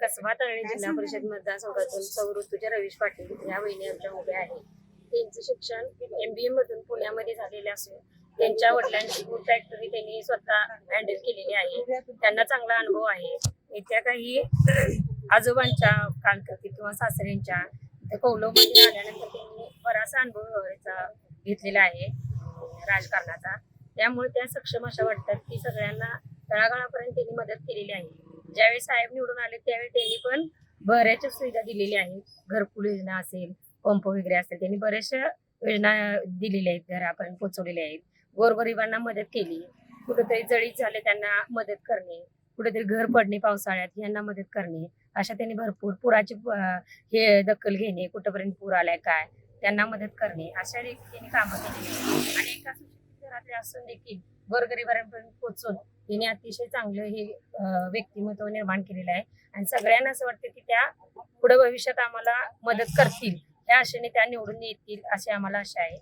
कसबा तळणी जिल्हा परिषद मतदारसंघातून सौ ऋतुजा रवीश पाटील या वहिनी आमच्या उभ्या आहेत. त्यांचं शिक्षण MBA मधून पुण्यामध्ये झालेले असून त्यांच्या वडिलांची फूड फॅक्टरी त्यांनी स्वतः हँडल केलेली आहे. त्यांना चांगला अनुभव आहे. येत्या काही आजोबांच्या कालकर्ती किंवा सासऱ्यांच्या कौलमध्ये आल्यानंतर त्यांनी बराचसा अनुभव घेतलेला आहे राजकारणाचा. त्यामुळे त्या सक्षम अशा वाटतात की सगळ्यांना तळागाळापर्यंत त्यांनी मदत केलेली आहे. ज्यावेळी साहेब निवडून आले त्यावेळी त्यांनी पण बऱ्याचशा सुविधा दिलेल्या आहेत. घरकुल योजना असेल, पंप वगैरे असेल, त्यांनी बऱ्याचशा योजना दिलेल्या आहेत, घरापर्यंत पोहोचवलेल्या आहेत. गोरगरिबांना मदत केली. कुठेतरी जळीत झाले त्यांना मदत करणे, कुठेतरी घर पडणे पावसाळ्यात यांना मदत करणे, अशा त्यांनी भरपूर पुराची हे दखल घेणे, कुठेपर्यंत पूर आलाय काय त्यांना मदत करणे, अशा त्यांनी कामं केली. आणि एका सुशिक्षित घरातले असून देखील गोरगरिबांपर्यंत पोहोचून तिने अतिशय चांगलं हे व्यक्तिमत्व निर्माण केलेलं आहे. आणि सगळ्यांना असं वाटतं की त्या पुढे भविष्यात आम्हाला मदत करतील, या आशेने त्या निवडून येतील अशी आम्हाला आशा आहे.